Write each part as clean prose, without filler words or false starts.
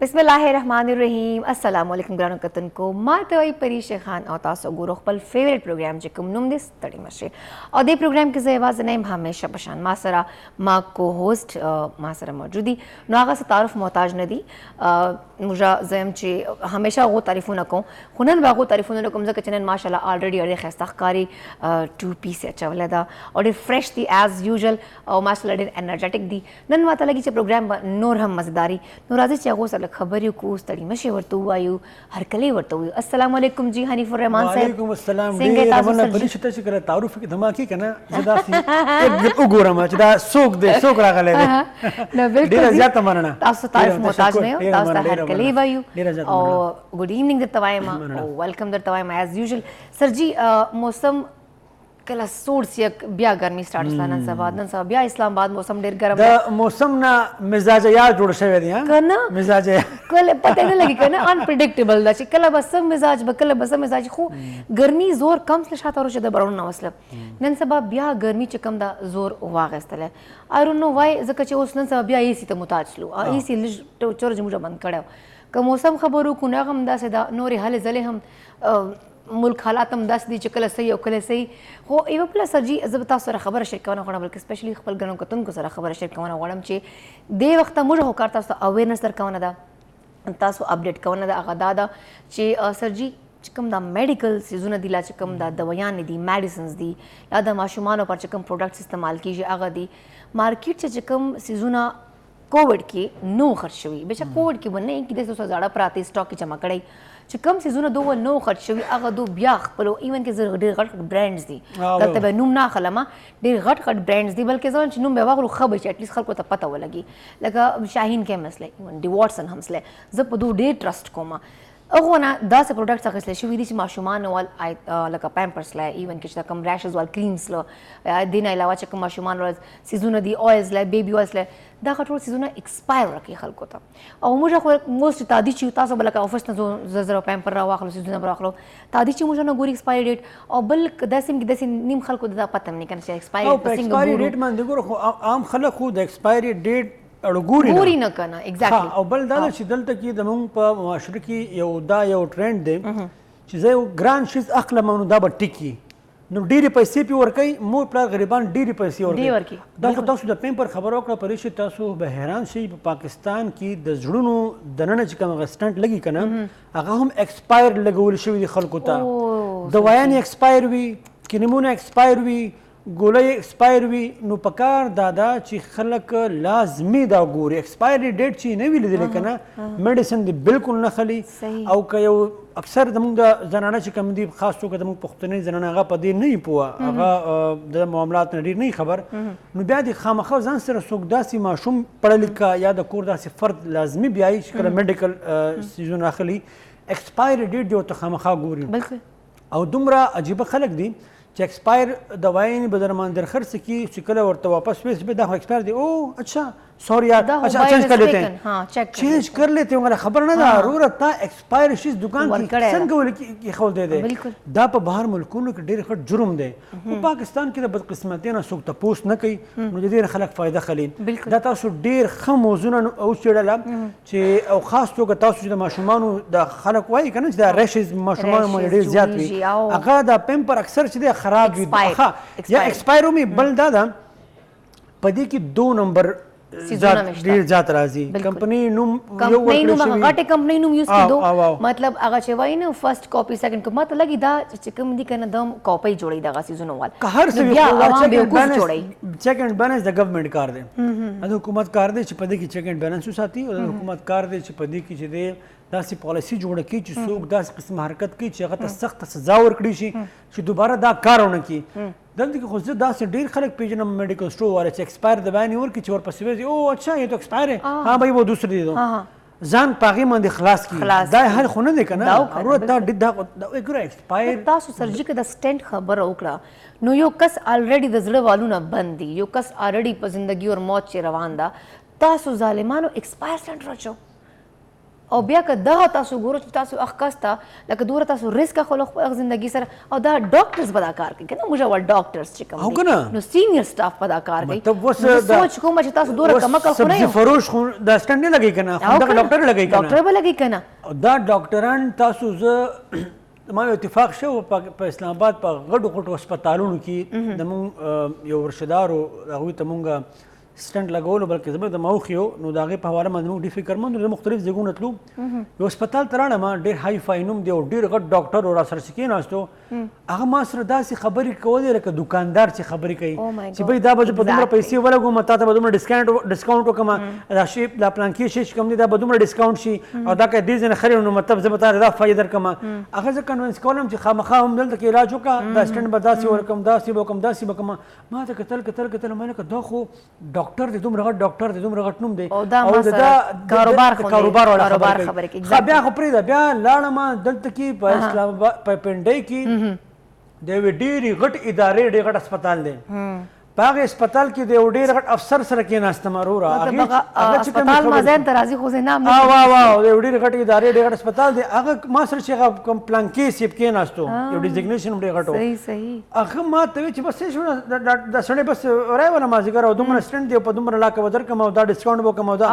बिस्मिल्लाहिर्रहमानिर्रहीम अस्सलाम वालेकुम ग्रानो कतन को मातवाई परीश खान और तासो गुरु खपल फेवरेट प्रोग्राम जिकुम नुमदे तड़ी मशे और दे प्रोग्राम के ज़ेवाज़ नेम हमेशा पशान मासरा माँ को होस्ट मासरा मौजूदी नागा से तारुफ मोहताज नदी मुझा ज़यम चे हमेशा वो तारीफ़ों न को हुनन बागो तारीफ़ों न को मुझे कचनन माशाल्लाह ऑलरेडी अरे खस्ताकारी 2 पीस अच्छा वाला था और फ्रेश थी एज यूजुअल और माशाल्लाह एनर्जेटिक दी नन माता लगी चे प्रोग्राम नूर हम मज़ेदारी नूराज़ी चाहो सर खबर को तड़ी मशे वरतु आयु हर कले वरतु अस्सलाम वालेकुम जी हनीफुर रहमान साहब वालेकुम अस्सलाम दे रमना परिशत से करे तारुफ की धमाकी कना जदा सी एक उगोरा मा जदा सोक दे सोक रागले दे ना बिल्कुल डेरा जात मानना तासो तारीफ मोहताज ने तासो हर कले वायु और गुड इवनिंग द तवायमा वेलकम द तवायमा एज यूजुअल सर जी मौसम कला सोर्स यक बिया गर्मी स्टार्ट नन सब बिया इस्लामाबाद मौसम ढेर गरम द मौसम ना मिजाज या जोड़ शवे दिया कना मिजाज कल पता नहीं लगी कना अनप्रेडिक्टेबल दा कला बस मिजाज खो गर्मी जोर कम से शात और जदा बरोन ना मतलब नन सब बिया गर्मी च कम दा जोर वागस्तले आई डोंट नो व्हाई जका च उस नन सब बिया एसी त मुताज लो एसी लिस्ट चोर जमुजा बंद कड़ो क मौसम खबरू कुना गम दा से दा नोरे हाले जले हम मुल्क हालात हम दस दी चकल सही और कल सही हो एवं प्लस सरजी जब तासो सर खबर शेयर करना कोना बल्कि स्पेशली खपल गनो कतन को सर खबर शेयर करना वड़म चे दे वक्त मुझे हो करता सो अवेयरनेस सर कवना दा तासो अपडेट कवना दा आगा दादा चे सरजी चिकम दा मेडिकल सीजुना दिला चिकम दा दवायान दी मेडिसिन्स दी यादा माशुमानो पर चिकम प्रोडक्ट्स इस्तेमाल कीजिए आगा दी मार्केट से चिकम सीजुना कोविड के नो खर्च हुई बेशक कोविड की बनने कि देश उसका ज़्यादा प्राती स्टॉक की जमा कड़ाई चिकम सीजुना दो वो नो खर्च हुई अगर दो ब्याख पलो इवन के ज़रूर गट ब्रांड्स दी तब तब नुम ना खलमा डेर गट ब्रांड्स दी बल्कि ज़रूर नुम बेवाग लो खबर चे एटलीस्ट खल को तब पता हो लगी लगा शाहीन के मसले इवन डिवॉर्सन हमसले जब दो डेर ट्रस्ट कोमा अगोना 10 प्रोडक्ट्स अगसले शुविदी ची माशुमान वाल लका पैम्पर्स ला इवन किछ कम रैशेस वाल क्रीम्स ला दिन अलावा चक माशुमान वाल सीजन दी ऑयल्स ला बेबी ऑयल्स ला दा खटोर सीजन एक्सपायर रखी खल को और मुझे मोस्ट तादी ची तासा बलका ऑफिस न जो जजरा पैम्पर रा वाखलो सीजन बरा वाखलो तादी ची मुझे ना गोरी एक्सपायरी डेट और बल दसिम की दसिम निम खल को दा पता नहीं करना एक्सपायरी डेट मान देखो आम खलक खुद एक्सपायरी डेट गोरी न करना एग्जैक्टली او بل دا چې دلته کې د مونږ په معاشره کې یو ټرند دی چې زه یو ګران شیز اخلم نو دا به ټیکي نو ډېرې پیسې پې ورکوي مور پلار غریبان ډېرې پیسې ورکوي دا خو تاسو د پیمپر خبره وکړه پرې چې تاسو به حیران شئ په پاکستان کې د زړونو دننه چې کوم هغه سټنټ لګي که نه هغه هم ایکسپایر لګول شوي دي خلکو ته دوايان ایکسپایر وي کریمونه ایکسپایر وي ګولۍ ایکسپایر وي نو پکار دادا چې خلک لازمي دا ګوري ایکسپایري ډیټ چې نه وي لیدلی که نه میډیسن دې بالکل نه خلي او که یو اکثر زموږ د زنانه چې کوم دي خاص توګه زموږ پښتنې زنانه هغه په دې نه وي پوهه هغه د معاملات نه ډېر نه خبر نو بیا دې خامخا ځان سره څوک داسې ماشوم پړه لیکه یا د کور داسې فرد لازمي بیایي چې کله میډیکل سیزونه اخلي ایکسپایري ډیټ دې ورته خامخا ګوري او دومره عجیبه خلک دي چې ایکسپایر دوايان به درمان در خرڅ کی چې کله ورته واپس ویس به دا ایکسپایر دی او اچھا सॉरी यार अच्छा चेंज कर लेते हैं हाँ चेंज कर लेते हैं खबर ना जरूरत था एक्सपायर चीज दुकान की संग की खोल दे दे दा पे बाहर मुल्कों के ढेर खट जुर्म दे वो पाकिस्तान की बदकिस्मती ना सुख तपोस न कई मुझे ढेर खलक फायदा खली दा तासु ढेर खम मोजुना او چړلا چې او خاص توګه تاسو د ماشومان د خلک وای کنه چې د ریشز ماشومان مو ډیر زیات وي هغه د پیمپر اکثر چې خراب وي یا ایکسپایر می بل دا پدې کې 2 نمبر ډیر زیات راځي کمپنی نوم یو ورکړی غټه کمپنی نوم یوز کړو مطلب هغه چې وای نه فرست کاپی سیکنډ کاپی مطلب لګی دا چې کوم دي کنه د کاپی جوړی دغه سیزونو وال هر څه چیک اینڈ بیلنس د گورنمنت کار دی د حکومت کار دی چې پدې کې چیک اینڈ بیلنس وساتي او د حکومت کار دی چې پدې کې چې دی داسې پالیسی جوړه کړي چې څوک داسې قسم حرکت کوي چې هغه ته سخت سزا ورکړي شي چې دوباره دا کار ونه کړي دلته کې خو زه داسې ډېر خلک پیژنم میډیکل سټور والا چې ایکسپایر دوا یې ورکړي چې ورپسې وایي او اچھا یہ تو ایکسپایر ہے ہاں بھائی وہ دوسری دے دو ځان په هغې باندې خلاص کړي دا حل خو نه دی که نه ضرورت دا ګوره ایکسپایر تاسو سرجي که د سټنټ خبره وکړه نو یو کس الریډي د زړه والونه بند دي یو کس الریډي په زندګي او موت چې روان ده تاسو ظالمانو ایکسپایر سټنټ راچو او بیا که دغه تاسو ګورو چې تاسو اخکسته لکه دوره تاسو ریسک خلک خپل ژوندۍ سره او دا ډاکټرز به دا کار کوي کنه موږ ول ډاکټرز چې کوم او کنه نو سینیئر سټاف به دا کار کوي مطلب وس سوچ کوم چې تاسو دوره کم کل خو نه سبزی فروش خو دا سټنډ نه لګي کنه خو دا ډاکټر لګي کنه ډاکټر به لګي کنه دا ډاکټران تاسو زه ما اتفاق شو په اسلام آباد په غټو غټو هسپتالونو کې د مونږ یو ورشدارو هغوی ته مونږ سټنټ لګولو بلکې زموږ د موخ یو نو د هغې په حواله باندې موږ ډېر فکرمند د مختلف ځایونو تلو یو هسپتال ته راړم ډېر هائی فای نوم دی او ډېر غټ ډاکټر و راسره چې کېناستو هغه ما سره داسې خبرې کولې لکه دکاندار چې خبرې کوي چې بھائی دا به زه په دومره پیسې ولګوم تا ته به دومره ډسکاونټ وکړم دا شی دا پلانکې شی چې کوم دی دا به دومره ډسکاونټ شي او دا که دې ځای نه خرې نو مطلب زه به تا ته دا فایده درکړم هغه زه کنوینس کولم چې خامخا هم دلته کې علاج وکړه دا سټنټ به داسې ورکړم داسې به وکړم داسې به وکړم ما ته کتل ما نه دا خو ډاکټر دی دومره ډاکټر دی دومره غټ نوم دی او دا کاروبار والا خبرې کوي بیا خو پرېږده بیا لاړم دلته کې په اسلام آباد په پنډۍ کې د یوې ډېرې غټ ادارې ډېر غټ هسپتال دی په هغې هسپتال کې د یو ډېر غټ افسر سره کېناستم وروره هسپتال مازین ته راځي خو زه نام د یو ډېرې غټې ادارې ډېر غټ هسپتال دی هغه ما سره چې هغه کوم پلانکې صاحب کېناستو یو ډیزګنیشن هم ډېر غټ و هغه ما ته وایي چې بس څه شو دا سړی بس رایوله مازدیګر او دومره سټنټ دی په دومره لاکه به درکړم او دا ډسکاونټ به وکړم او دا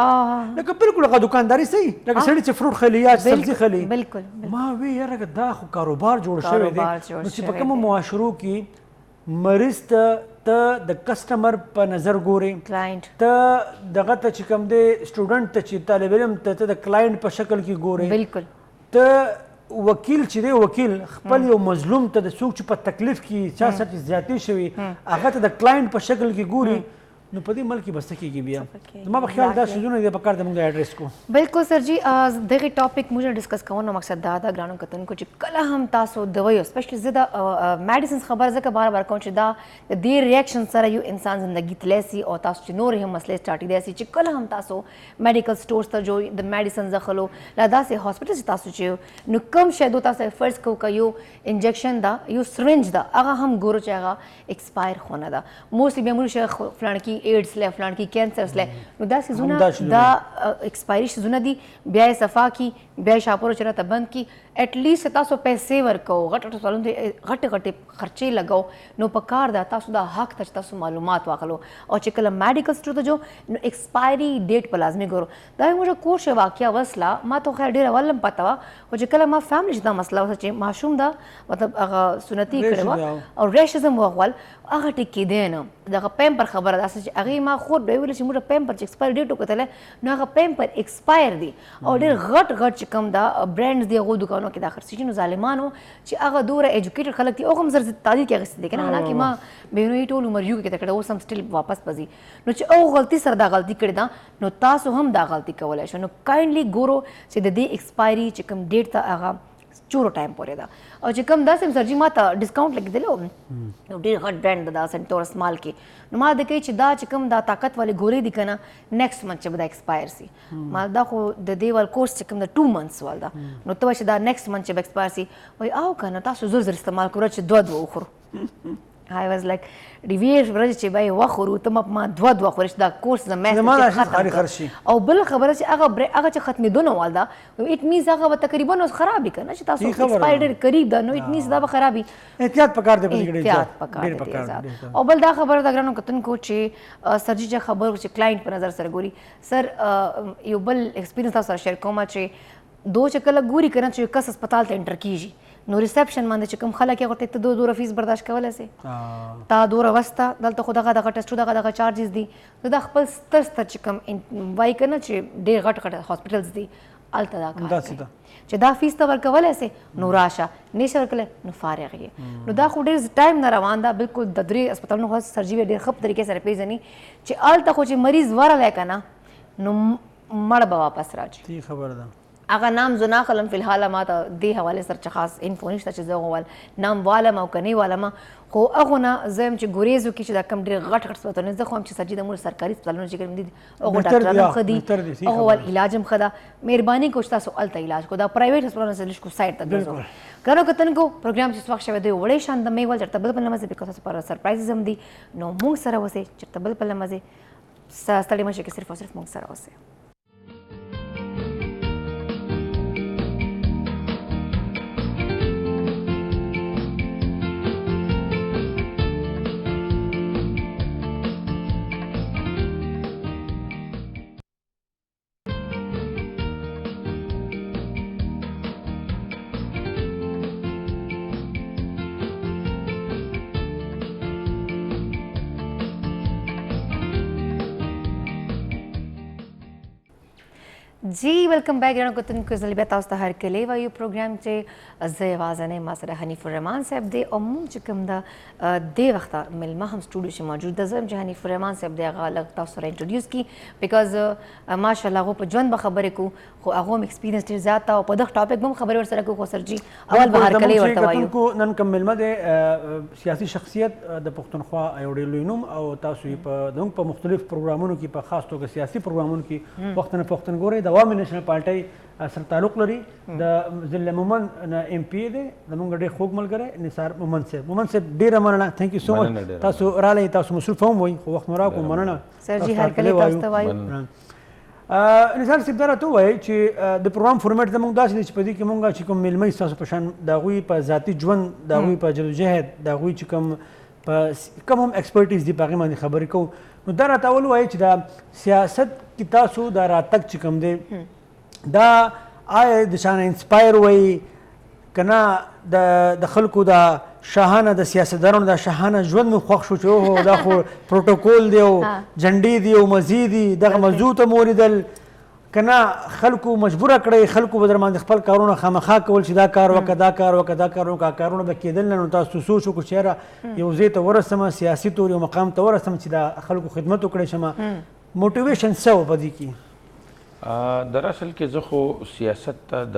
لکه بالکل هغه دوکانداري صحیح لکه سړي چې فروټ خلي یا سبزي خلي ما وی یاره دا خو کاروبار جوړ شوی دی نو چې په کومو معاشرو کې مریض ته د کسټمر په نظر ګورې ته دغه ته چې کوم دی سټوډنټ ته چې طالب علم ته د کلاینټ په شکل کې ګورې بالکل ته وکیل چې دی وکیل خپل یو مظلوم ته د څوک چې په تکلیف کې چا سره زیاتې شوي هغه ته د کلاینټ په شکل کې ګوري نو په دې ملک کې بس څه کېږي بیا زما په خیال دا څیزونه دي پکار د موږ ایډریس کو بالکل سر جی دغه ټاپک موږ ډسکس کوو نو مقصد دا دا ګرانو کتونکو چې کله هم تاسو دوی سپیشلی زه د میډیسنز خبر ځکه بار بار کوم چې دا د دې ریاکشن سره یو انسان زندگی تلسی او تاسو چې نور هم مسلې سٹارټ دي چې کله هم تاسو میډیکل سٹورز ته جو د میډیسنز خلو لا داسې هاسپټل تاسو چې نو کم شاید تاسو فرض کو یو انجکشن دا یو سرنج دا هغه هم ګورو چې هغه ایکسپایر خونه دا موستلی به موږ شیخ فلان کی ایډز له فلان کی کینسرز له نو دا سيزونه دا ایکسپایری سيزونه دي بیا صفا کی بیا شاپور چرته بند کی ایٹ لیست تاسو پیسې ورکو غټ سوالونه غټ خرچې لګاو نو په کار دا تاسو دا حق ته تاسو معلومات واخلو او چې کله میډیکل سٹور ته جو نو ایکسپایری ډیټ په لازمي ګورو دا موږ کوشش واقعیا وسلا ما ته خیر ډیر ولم پتا وا او چې کله ما فیملی دا مسله وسه چې ماشوم دا مطلب هغه سنتي کړو او ریشزم وغول هغه ټکی دی نه دغه پیمپر خبره ده چې هغه ما خو دوی ویل چې موږ پیمپر چې ایکسپایر ډیټ وکړل نو هغه پیمپر ایکسپایر دی او ډیر غټ چې کوم دا برانډز دی هغه دکانو کې دا خرڅ نو ظالمانو چې هغه دوره ایجوکیټډ خلک دي او هم زر تعدیل کې غوښتي دي کنه حالانکه ما به نو ټول عمر یو کې کړه اوس هم سټیل واپس پزي نو چې او غلطي سره دا غلطي کړی دا نو تاسو هم دا غلطي کولای شئ نو کایندلی ګورو چې د دې ایکسپایری چې کوم ډیټ ته هغه چورو ټایم پورې دا او چې کوم داسې سر جی ما ته ډسکاونټ لګیدلو نو ډېر غټ برانډ دا سنټورس مال کې نو ما د کوي چې دا چې کوم دا طاقت والی ګولې دي کنه نیکسټ منث چې به دا ایکسپایر سي ما دا خو د دې ول کورس چې کوم د 2 منثs وال دا نو ته چې دا نیکسټ منث چې به ایکسپایر سي وای او کنه تاسو زور استعمال کړو چې دوه وخورو I was like ریویر ورځ چې به وخورو ته ما دوه خورش دا کورس د میث ختم او بل خبره چې هغه چې ختمېدونه وال دا اټ مینز هغه تقریبا اوس خراب کنه چې تاسو ایکسپایرډ قریب دا نو اټ مینز دا به خرابي احتیاط پکار دی احتیاط پکار دی او بل دا خبره دا ګرانو کتونکو چې سرجی چې خبر چې کلاینټ په نظر سره ګوري سر یو بل ایکسپیرینس تاسو سره شیر کوم چې دو چې کله ګوري کنه چې کس هسپتال ته انټر کیږي نو ریسپشن باندې چې کوم خلک هغه ته دوه فیس برداشت کولای سي تا دوه وستا دلته خو دغه ټیسټو دغه چارجز دي د خپل ستر چې کوم وای کنه چې ډېر غټ هاسپټلز دي الته دا کار چې دا فیس ته ورکولای سي نو راشه نشه ورکړل نو فارغ یې نو دا خو ډېر ټایم نه روان دا بالکل د درې هسپتالونو خو سرجری ډېر خپ طریقې سره پیژني چې الته خو چې مریض ورغلی کنه نو مړ به واپس راځي خبر ده هغه نام زه ناخلم فی الحال ما ته دې حوالې سره چې خاص انفو نشته چې زه غواړم نام والم او کني والم خو هغه نه زه هم چې ګوریزو کې چې دا کم ډېر غټ هسپتالونه زه خو هم چې سرجي د مور سرکاري هسپتالونو چې کوم دي هغه ډاکټران هم ښه دي هغه ول علاج هم ښه ده مهرباني کوشش تاسو الته علاج کو دا پرایویټ هسپتالونو سره لږ کو سایډ ته ګرځو کارو کتنکو پروګرام چې وخت شوی دی وړې شان د میول چرته بل لمزه بیکاز پر سرپرایزز هم دي نو موږ سره وسه چرته بل لمزه ستړي مشه کې صرف او صرف موږ سره وسه ji welcome back ګرانو کتونکو زه بیا تاسو ته هرکلی وایو پروګرام چې زه یوازې ما سره حنیف الرحمن صاحب دی او موږ چې کوم ده دې وخته مېلمه هم سټوډیو کې موجود ده زه یم چې حنیف الرحمن صاحب دی هغه لږ تاسو سره انټروډیوس کړي بیکاز ماشاءالله هغو په ژوند به خبرې کوو خو هغو هم ایکسپیرینس ډېر زیات او په دغه ټاپک به هم خبرې ورسره کوو خو سر جي اول به هرکلی ورته وایو نن کوم مېلمه دی سیاسي شخصیت د پښتونخوا یو ډېر لوی نوم او تاسو یې په مختلف پروګرامونو کې په خاص توګه سیاسي پروګرامونو کې وختونه په وختونه ګورئ د عوامي نیشنل پارټۍ سره تعلق لري د ضلع مومند نه ایم پی دی زموږ ډېر خوږ ملګری نثار مومند صاحب ډېره مننه تھینک یو سو مچ تاسو راغلئ تاسو مصروف هم وئ خو وخت مو راکړو مننه سر جي هرکلی تاسو ته وایو نثار صاحب دا راته ووایئ چې د پروګرام فورمیټ زموږ داسې دی چې په دې کې مونږ چې کوم مېلمه ستاسو په شان د هغوی په ذاتي ژوند د هغوی په جدوجهد د هغوی چې کوم هم ایکسپرټیز دي په هغې باندې خبرې کوو نو دا راته اول ووایئ چې د سیاست کې تاسو دا راتګ چې کوم دی دا آیا د چانه انسپایر وایي که نه د خلکو د شاهانه د سیاستدانانو د شاهانه ژوند مې خوښ شو چې اوهو دا خو پروټوکول دی او جنډې دي او مزې دي دغه موضوع ته مو ولیدل که نه خلکو مجبوره کړئ خلکو به در باندې خپل کارونه خامخا کول چې دا کار وکړه دا کار وکړه دا کار وکړه کارونه به کېدل نه نو تاسو سوچ وکړو چې یاره یو ځای ته ورسمه سیاسي طور یو مقام ته ورسم چې د خلکو خدمت وکړی شمه موټیویشن څه و په دې کې در اصل کې زه خو سیاست ته د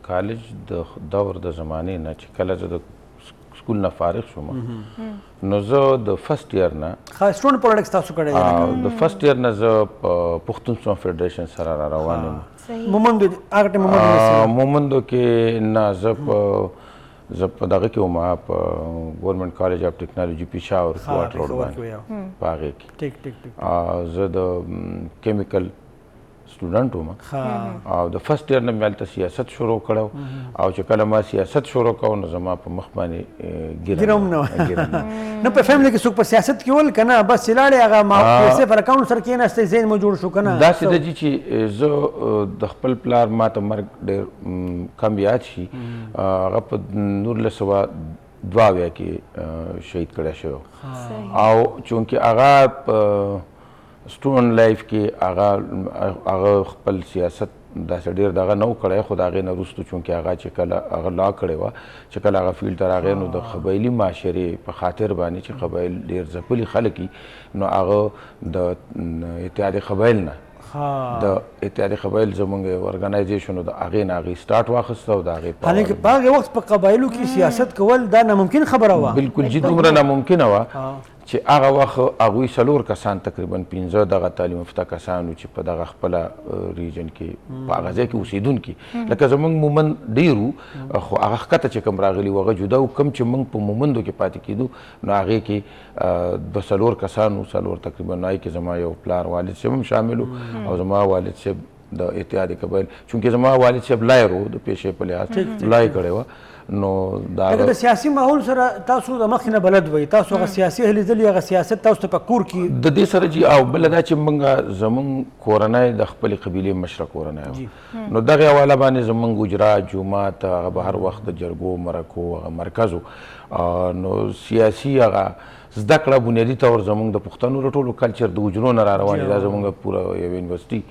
کالج د دور د زمانې نه چې کله زه د سکول نه فارغ شوم نو زه د فرست ایئر نه سټوډنټ پالیټکس تاسو کړی د فرست ایئر نه زه په پښتون سوم فیډریشن سره را روان یم مومندو هغه ټایم مومندو کې نه زه په دغه کې وم په ګورنمنټ کالج اف ټیکنالوژي پېښور کوارټر روډ باندې په هغې کې زه د کیمیکل سټوډنټ وم او د فرست ایئر نه مې هلته سیاست شروع کړی او چې کله ما سیاست شروع کړو نو زما په مخ باندې ګیره هم نه نو په فیملی کې څوک په سیاست کې ول که نه بس چې لاړې هغه پیسې پر اکاونټ سره کېناستی ذهن مو جوړ شو که نه داسې ده چې زه د خپل پلار ما ته مرګ ډېر کم یاد شي هغه په 1982 کې شهید کړی شوی او چونکې هغه په سټوډنټ لایف کې هغه خپل سیاست داسې ډېر دغه نه و کړی خو د هغې نه وروستو چونکې هغه چې کله هغه لا کړې وه چې کله هغه فیلډ ته راغی نو د قبایلي معاشرې په خاطر باندې چې قبایل ډېر ځپلي خلک وي نو هغه د اتحاد قبایل نه د اتحاد قبایل زموږ ارګنایزیشن د هغې نه هغې سټارټ واخیسته او د هغې حالانکې په هغې وخت په قبایلو کې سیاست کول دا ناممکن خبره وه بلکل جي دومره ناممکنه وه چې هغه وخت هغوی 4 کسان تقریبا 15 دغه تعلیم یافته کسان چې په دغه خپله ریجن کې په هغه ځای کې اوسېدونکي لکه زموږ مومند ډېر وو خو هغه ښکته چې کوم راغلي وو هغه جدا وو کوم چې موږ په مومندو کې پاتې کېدو نو هغې کې 4 کسان وو 4 تقریبا هغې کې زما یو پلار والد صاحب هم شامل وو او زما والد صاحب د اتحاد قبایل چونکې زما والد صاحب لایر وو د پیشې په لحاظ لای کړی وه نو د سیاسي ماحول سره تاسو د مخکې نه بلد وئ تاسو هغه سیاسي هلې ځلې هغه سیاست تاسو ته په کور کې د دې سره جي او بله دا چې موږ زموږ کورنۍ د خپلې قبیلې مشره کورنۍ وه نو دغې حواله باندې زموږ اجرا جومات هغه به هر وخت د جرګو مرکو هغه مرکز و نو سیاسي هغه زده کړه بنیادي طور زموږ د پښتنو د ټولو کلچر د حجرو نه را روانې دا زموږ پوره یو یونیورسټي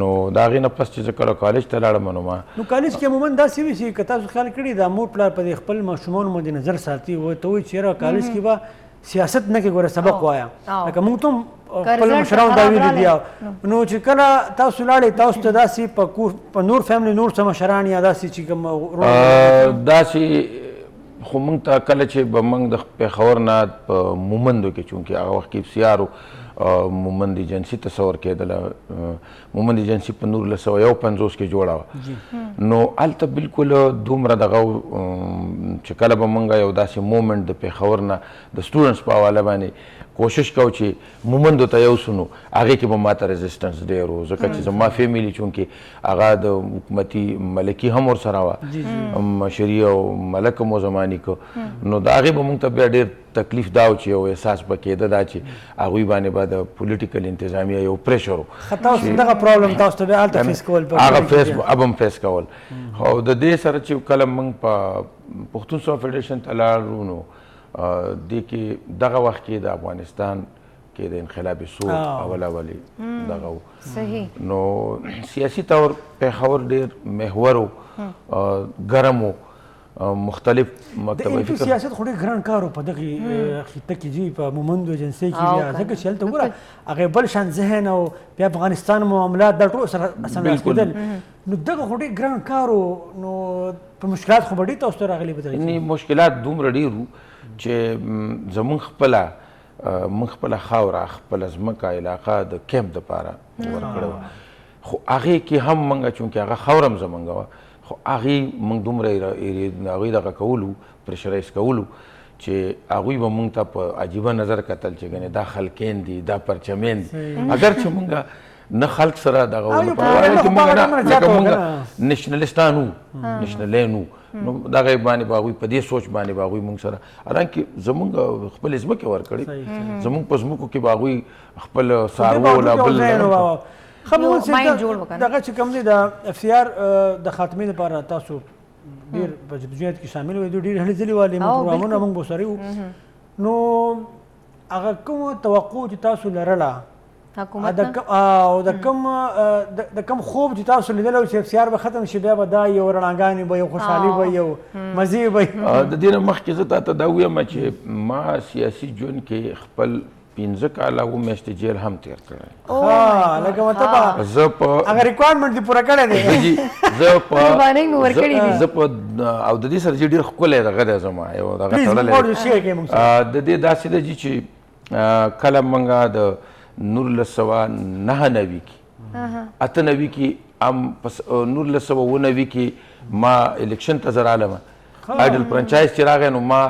نو د هغې نه پس چې زه کله کالج ته لاړم نو ما نو کالج کې عموما داسې وي چې که تاسو خیال کړي دا مور پلار په خپل ماشومانو مد نظر ساتي ورته وایي چې یاره کالج کې به سیاست نه کې ګوره سبق وایه لکه موږ ته هم خپل مشرانو دا ویلي دي نو چې کله تاسو لاړئ تاسو ته داسې په کور په نور فیملی نور څه مشران یا داسې چې کوم داسې خو موږ ته کله چې به موږ د پېښور نه په مومندو کې چونکې هغه وخت کې افسیار و مومند ایجنسي تصور کېدله مومند ایجنسي په 1951 کې جوړه وه نو هلته بلکل دومره دغه چې کله به موږ یو داسې مومنټ د پېښور نه د سټوډنټس په حواله باندې کوشش کوو چې مومندو ته یو سو نو هغې کې به ما ته رزسټنس ډېر و ځکه چې زما فیملي چونکې هغه د حکومتي ملکي هم ورسره وه مشري او ملک مو زماني کو نو د هغې به موږ ته بیا ډېر تکلیف دا و چې یو احساس به کېده دا چې هغوی باندې به د پولیټیکل انتظامیه یو پریشر و تاسو دغه پرابلم تاسو ته بیا هلته فیس کول هغه اب هم فیس کول او د دې سره چې کله موږ په پښتون سوم فیډریشن ته لاړو نو دې کې دغه وخت کې د افغانستان کې د انقلاب سور اولي دغه و صحیح نو سیاسي طور پېښور ډېر محور و ګرم و مختلف د مکتبه ایم پی فکر سیاست خو ډېر ګران کار و په دغې خطه کې جي په مومندو ایجنسۍ کې بیا ځکه چې هلته وګوره هغې بل شان ذهن او بیا افغانستان معاملات دا ټول سره سملاس کېدل نو دغه خو ډېر ګران کار و نو په مشکلات خو به ډېر تاسو ته راغلي به یعنې مشکلات دومره ډېر وو چې زموږ خپله خاوره خپله ځمکه علاقه د کیمپ دپاره ورکړې وه خو هغې کې هم موږ چونکې هغه خاوره هم زموږ وه خو هغې موږ دومره هغوی دغه کولو پرشرایز کولو چې هغوی به موږ ته په عجیبه نظر کتل چې ګنې دا خلکین دي دا پرچمین دي اگر چې موږ نه خلک سره دغه ځکه موږ نیشنلستان وو نیشنلین وو نو دغه باندې به هغوی په دې سوچ باندې به هغوی موږ سره حالانکې زموږ خپلې ځمکې ورکړې زموږ په ځمکو کې به هغوی خپل څاروو لا بل خبرونه دغه چې کوم دی د اف سی آر د خاتمې لپاره تاسو ډېر په جدوجہد کې شامل وئ ډېر هلې ځلې والي پروګرامونه موږ به سره وو نو هغه کومه توقع چې تاسو لرله او د کوم خوب چې تاسو لیدلی و چې اف سی آر به ختم شي بیا به دا یو رڼاګانې به یو خوشحالي به یو مزې به د دې نه مخکې زه تا ته دا ویم چې ما سیاسي ژوند کې خپل 15 کاله او میاشتې جیل هم تیر کړی لکه مطلب زه په هغه ریکوایرمنټ دې پوره کړی دی زه په او د دې سره چې ډېر ښکلی دغه دی زما یو دغه تړلی د دې داسې ده چې کله موږ د 1999 کې 98 کې 1999 کې ما الیکشن ته زه رالم آیډل فرنچایز چې راغی نو ما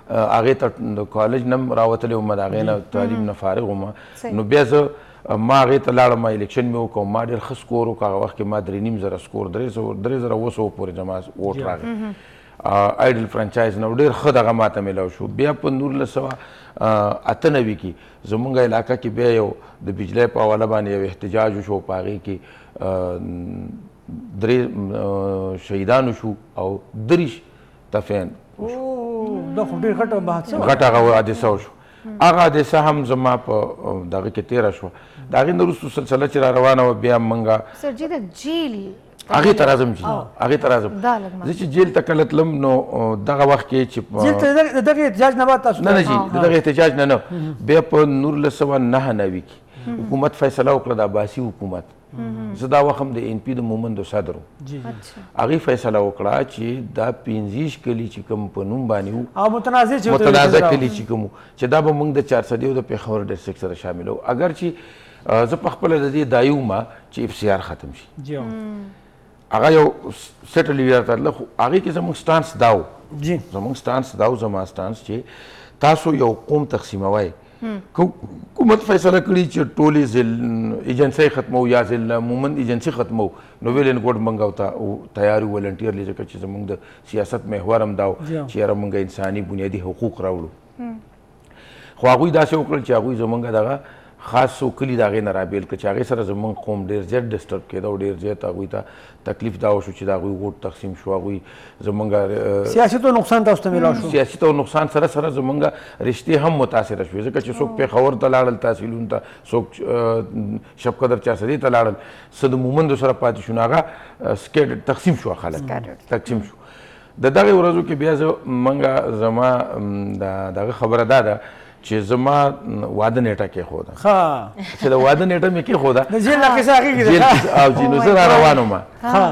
هغې ته د کالج نه راوتلی وم د هغې نه تعلیم نه فارغ وم نو بیا زه ما هغې ته لاړم الیکشن مې وکړ ما ډېر ښه سکور وکړ هغه وخت کې ما 3.5 سکور 3,900 پورې زما ووټ راغی آیډل فرنچایز نه ډېر ښه دغه ماته میلاو شو بیا په 1998 کې زموږ علاقه کې بیا یو د بجلی په حواله باندې یو احتجاج وشو په هغې کې 3 شهیدان وشو او 30 تفین دا خو ډېر غټه حادثه وه غټه هغه حادثه وشو هغه حادثه هم زما په دغه کې تېره شوه د هغې نه وروستو سلسله چې را روانه وه بیا موږ سر جی د جیل هغې ته راځم جی هغې ته راځم زه چې جیل ته کله تلم نو دغه وخت کې چې جیل ته د دغه احتجاج نه بعد تاسو نه جی د دغه احتجاج نه بیا په 1999 کې حکومت فیصله وکړه د عباسي حکومت زه دا وخت هم د ان پي د مومندو صدر وم هغې فیصله وکړه چې دا 15 کلي چې کوم په نوم باندې وو او متنازع کلي چې کوم چې دا به موږ د 400 د پېښور ډسټرکټ سره شاملو اگر چې زه په خپله د دې دا یو ما چې اف سی آر ختم شي هغه یو سیټل ایریا ته تلله خو هغې کې زموږ سټانس دا و زموږ سټانس دا و زما سټانس چې تاسو یو قوم تقسیموئ حکومت فیصله کړي چې ټولې ایجنسۍ ختمو یا ضلع مومند ایجنسي ختمو نو ویل اینډ ګوډ موږ ته تیار یو ولنټیرلی ځکه چې زموږ د سیاست محور هم دا و چې یاره موږ انساني بنیادي حقوق راوړو خو هغوی داسې وکړل چې هغوی زموږ دغه خاص څو کلي د هغې نه رابېل کړه چې هغې سره زموږ قوم ډېر زیات ډسټرب کېده او ډېر زیات هغوی ته تکلیف دا وشو چې د هغوی ووټ تقسیم شو هغوی زموږ سیاسي تو نقصان تاسو ته میلاو شو سیاسي تو نقصان سره سره زموږ رشتې هم متاثره شوې ځکه چې څوک پېښور ته لاړل تحصیلونو ته څوک شب قدر چارسدې ته لاړل څه د مومندو سره پاتې شو نو هغه سکیډ تقسیم شو خلک تقسیم شو د دغې ورځو کې بیا زما دغه خبره دا ده چې زما واده نیټه کېښوده چې د واده نیټه مې کېښوده د جیل نه قصه هغې کې او جی نو زه را روان وم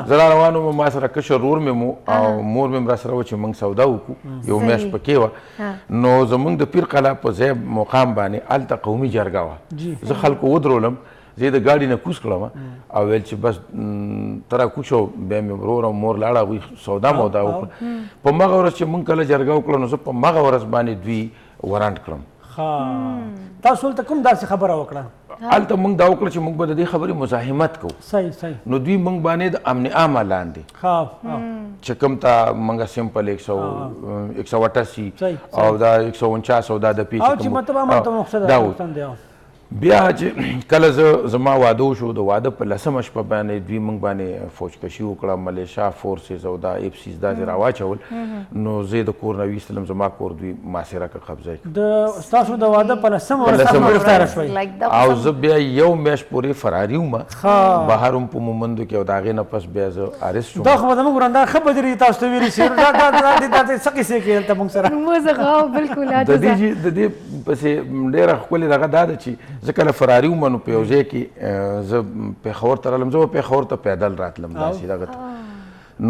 زه را روان وم ما سره کشر ورور مې مو او مور مې هم را سره وه چې موږ سودا وکړو یو میاشت پکې وه نو زموږ د پیر قلعه په ځای مقام باندې هلته قومي جرګه وه زه خلکو ودرولم زه یې د ګاډي نه کوز کړم او ویل چې بس ته را کوز شو بیا مې ورور او مور لاړه هغوی سودا مودا وکړه په مغه ورځ چې موږ کله جرګه وکړه نو زه په مغه ورځ باندې دوی ورانټ کړم تاسو هلته کوم داسې خبره وکړه هلته موږ دا وکړه چې موږ به د دې خبرې مزاحمت کوو صحیح نو دوی موږ باندې د امن عامه لاندې چې کوم ته موږ سمپل 188 او دا 149 او دا د پیچ او چې مطلب امن ته مقصد دا بیا چې کله زما واده وشو د واده په 10مه شپه باندې دوی موږ باندې فوجکشي وکړه ملیشا فورسز او دا اپسیز داسې راواچول نو زه د کور نه ویستلم زما کور دوی محاصره که قبضه کړ د ستاسو د واده په 10مه ورځ ګرفتاره شوئ او زه بیا یو میاشت پورې فراري وم بهر هم په مومندو کې او د هغې نه پس بیا زه ارست شوم دا خو به زموږ ورانده ښه بدرې تاسو ته ویلي شي دا څه کیسې کوي هلته موږ سره موږ بالکل د دې پسې ډېره ښکلې دغه دا ده چې زه کله فراري وم نو په یو ځای کې زه پېښور ته رالم زه به پېښور ته پیدل راتلم داسې دغه ته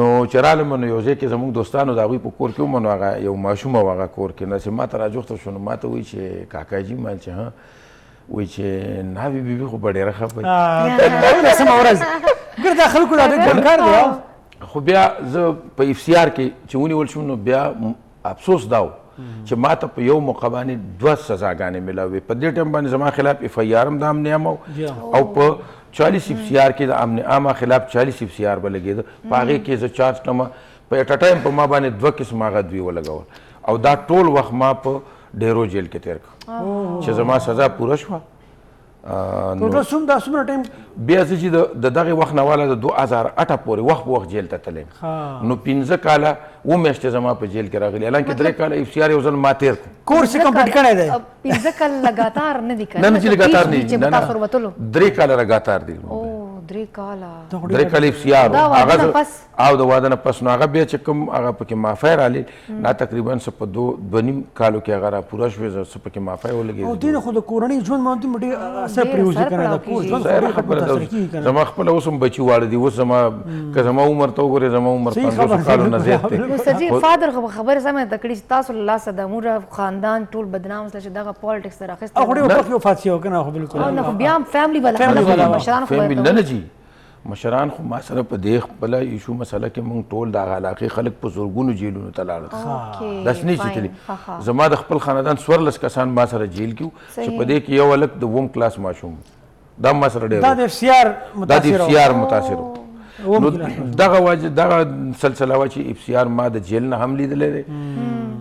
نو چې رالم نو یو ځای کې زموږ دوستانو د هغوی په کور کې وم نو هغه یو ماشوم و هغه کور کې نسې ما ته راجوخته شو نو ما ته وایي چې کاکاجي مال چې ها وایي چې ناوې بیبي خو به ډېره ښه پوهېږي 10مه ورځ ګر دا خلکو دا ډېر ګران کار دی خو بیا زه په FCR کې چې ونیول شوم نو بیا افسوس دا و چې ما ته په یو موقع باندې 2 سزاګانې میلاوې په دې ټایم باندې زما خلاف FIR هم د امن عامه او په 40 FCR کې د امن عامه خلاف 40 FCR به لګېده په هغې کې زه چارج کړم په ایټ ټایم په ما باندې 2 قسم هغه دوی ولګول او دا ټول وخت ما په ډیرو جیل کې تیر کړ چې زما سزا پوره شوه ټوټل څومره ټایم بیا زه چې د دغې وخت نه واله د 2008 پورې وخت په وخت جیل ته تللی نو 15 کاله 7 میاشتې زما په جیل کې راغلي حالانکې 3 کاله FCR یو ځل ما تیر کړ کورس یې کمپلیټ کړی دی 15 کاله لګاتار نه دي کړی نه چې لګاتار نه چې تاسو ورتلو 3 کاله لګاتار دي 3 کاله 3 کاله FCR هغه او د واده نه پس نو هغه بیا چې کوم هغه پکې معافی رالي لا تقریبا څه په 2.5 کالو کې هغه را پوره شوې څه پکې معافی ولګېده او دې نه خو د کورنۍ ژوند باندې ډېر اثر پرېوځي که نه د کور ژوند ظاهره خبره ده زما خپله اوس هم بچي واړه دي اوس زما که زما عمر ته وګورې زما عمر 50 کالو نه زیات دی سرجي فادر خبرې سمه د کړي چې تاسو له لاسه د مور خاندان ټول بدنام سره چې دغه پالیټکس سره اخیسته او ډېر وخت یو فاتحه وکړه خو بالکل او نه بیا فیملی والا مشران خو فیملی نه جی مشران خو ما سره په دې خپله ایشو مسله کې موږ ټول د هغه علاقې خلک په زرګونو جیلونو ته لاړل داسې نه چې تلي زما د خپل خاندان 14 کسان ما سره جیل کې وو چې په دې کې یو هلک د 2 کلاس ماشوم دا ما سره ډېر دا د FCR متاثر و نو دغه سلسله وه چې FCR ما د جیل نه هم لیدلی دی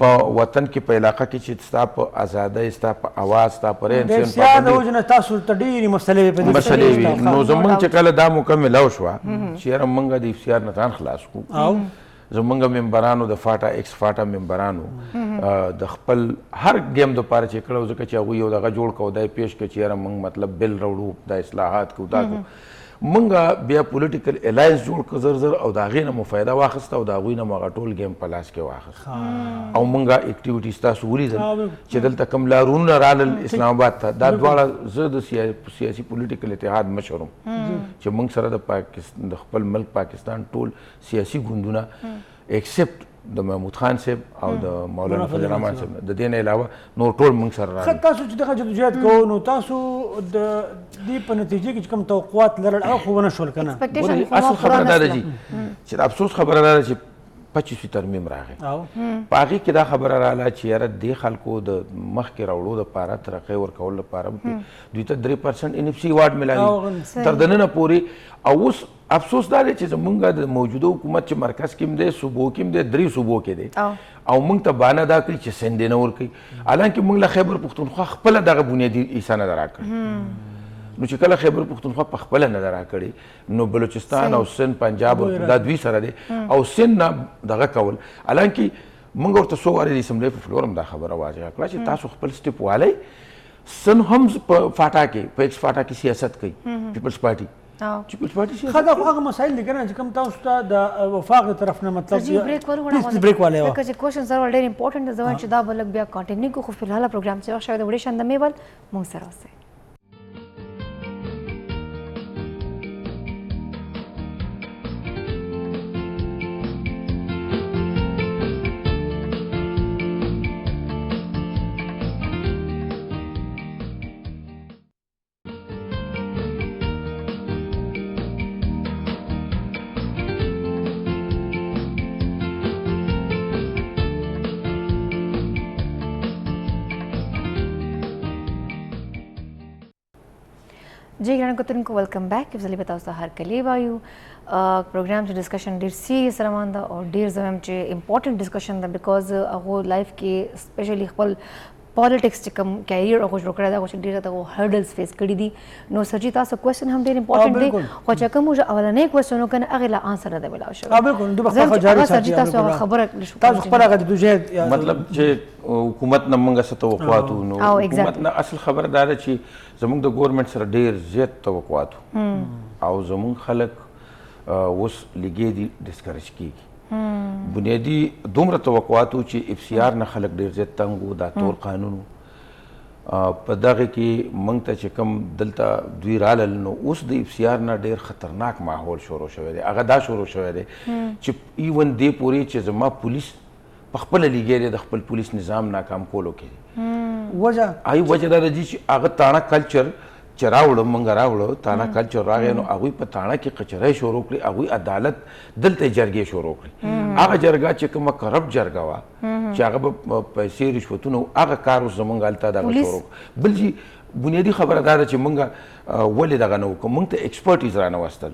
په وطن کې په علاقه کې چې ستا په ازادۍ ستا په اواز ستا په رهن سهن FCR د وجې نه تاسو ته ډېرې مسلې په دې مسلې وي نو زموږ چې کله دا موقع میلاو شوه چې یاره موږ د FCR نه ځان خلاص کړو زموږ ممبرانو د فاټا ایکس فاټا ممبرانو د خپل هر ګیم دپاره چې کړه ځکه چې هغوی یو دغه جوړ کړو دا یې پیش کړه چې یاره موږ مطلب بل راوړو دا اصلاحات کوو دا کوو موږ بیا پولیټیکل الاینس جوړ کړ زر زر او د هغې نه مو فایده واخیسته او د هغوی نه مو هغه ټول ګیم په لاس کې واخیست او موږ اکټیویټیز تاسو ولیدل چې دلته کوم لارونه رالل اسلام آباد ته دا دواړه زه د سیاسي پولیټیکل اتحاد مشر وم چې موږ سره د خپل ملک پاکستان ټول سیاسي ګوندونه ایکسپټ د محمود خان صاحب او د مولانا فضل الرحمن صاحب د دې نه علاوه نور ټول موږ سره راغلي تاسو چې دغه جدوجہد کوو نو تاسو د دې په نتیجه کې چې کوم توقعات لرل هغه خو ونه شول که نه اصل خبره دا ده چې د افسوس خبره دا ده چې 25 ترمیم راغی په هغې کې دا خبره راغله چې یاره دې خلکو د مخکې راوړو دپاره ترقۍ ورکولو دپاره دوی ته 3% NFC واډ میلاوي تر دننه پورې او اوس افسوس دا دی چې زمونږ د موجوده حکومت چې مرکز کې هم دی صوبو کې هم دی 3 صوبو کې دی او موږ ته بانه دا کړي چې سند یې نه ورکوي حالانکې موږ له خیبر پښتونخوا خپله دغه بنیادي حصه نه ده راکړې نو چې کله خیبر پښتونخوا په خپله نه ده راکړې نو بلوچستان او سند پنجاب دا دوی سره دی او سند نه دغه کول حالانکې موږ ورته څو وارې د اسمبلی په فلور هم دا خبره واضحه کړه چې تاسو خپل سټپ والی سند هم په فاټا کې په ایکس فاټا کې سیاست کوي پیپلز پارټي خدا خو هغه مسایل دي کنه چې کوم تاسو ته د وفاق طرف نه مطلب بریک والے ځکه چې کوېشن سره ډېر امپورټنټ دی ځکه چې دا بل بیا کنټینیو کو خو فلحال پروګرام چې وخت شوی د وړې شاند میول مونږ سره اوسئ जी ګرانو کتونکو ویلکم بیک افضلي به تاسو ته هرکلی وایو پروګرام چې ډسکشن ډېر سیریس روان ده او ډېر زه وایم چې امپورټنټ ډسکشن ده بیکاز هغو لایف کې سپیشلی خپل پالیټکس چې کوم کیریئر هغه جوړ کړی دا خو چې ډېر زیاته هرډلز فیس کړي دي نو سر جي تاسو کوېسچن هم ډېر امپورټنټ دی خو چې کوم اولنی کوېسچن وکړه هغې له آنسر نه دی میلاو شوی بالکل دوی به خپله جاري سر جي تاسو هغه خبره تاسو خپل هغه د دوجه مطلب چې حکومت نه موږ څه توقعات وو نو حکومت نه اصل خبره دا ده چې زموږ د ګورنمنټ سره ډېر زیات توقعات او زموږ خلک اوس لګې دي ډسکرج کېږي بنیادي دومره توقعات وو چې اف سی آر نه خلک ډېر زیات تنګ وو دا تور قانون په دغه کې موږ ته چې کوم دلته دوی رالل نو اوس د اف سی آر نه ډېر خطرناک ماحول شروع شوی دی هغه دا شروع شوی دی چې ایون دې پورې چې زما پولیس په خپله لګیا دی د خپل پولیس نظام ناکام کولو کې وجه وجه دا ده چې هغه تاڼه کلچر چې راوړو موږ راوړو تاڼه کلچر راغی نو هغوی په تاڼه کې قچرۍ شروع کړي هغوی عدالت دلته جرګې شروع کړي هغه جرګه چې کومه کرپټ جرګه وه چې هغه به پیسې رشوتونه هغه کار اوس زموږ هلته دغه شروع بل چې بنیادي خبره دا ده چې موږ ولې دغه نه وکړو موږ ته ایکسپرټیز رانه وستل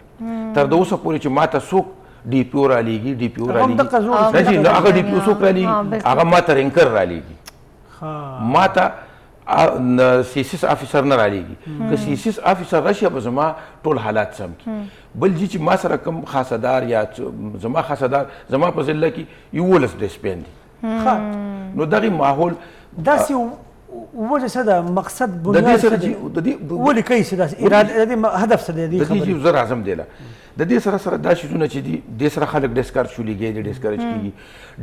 تر د اوسه پورې چې ما ته څوک ډي پي او رالیږي ډي پي او رالیږي نه هغه ډي پي او څوک رالیږي هغه ما ته رینکر رالیږي ما ته سیسیس افیسر نه رالیږي که سیسیس افیسر راشي به زما ټول حالات سم کړي بل چې ما سره کوم خاصدار یا زما خاصدار زما په ضلع کې 11 ډسپین دي نو دغه ماحول داسې وجه څه ده مقصد بنیاد څه دی ولې کوي څه داسې اراده هدف څه دی د دې زه راځم دی د دې سره سره دا شیزونه چې دي دې سره خلک ډسکارج شو لګي دي ډسکارج کیږي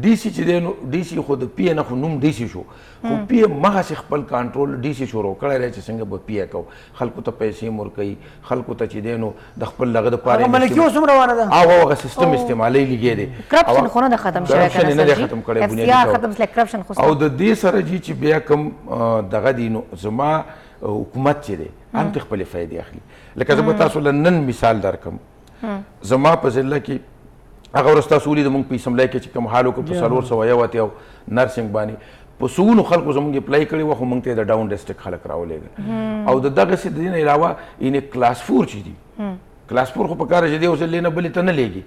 ډي سي چې دی نو ډي سي خو د پی نه خو نوم ډي سي شو خو پی مغه خپل کنټرول ډي سي شروع کړی دی چې څنګه به پی کو خلکو ته پیسې ورکوي خلکو ته چې دی نو د خپل لغه د پاره ملکي اوس هم روانه ده هغه سیستم استعمالي لګي دی کرپشن خو نه ختم شوی کرپشن نه ختم کړی بنیادی ختم سره کرپشن خو او د دې سره چې بیا کوم دغه دی نو زما حکومت چې دی هم خپل فائدې اخلي لکه زه به تاسو نن مثال درکم زما په ضلع کې هغه ورځ تاسو ولید موږ په اسمبلی کې چې کوم حال وکړو په 401 نرسنګ باندې په سونو خلکو زموږ اپلای کړي وو خو موږ ته د ډاون ډسټرکټ خلک راولېږل او د دغسې د دې نه علاوه یعنې کلاس 4 چې دي کلاس 4 خو په کار چې دی اوس ضلع نه بلې ته نه لېږي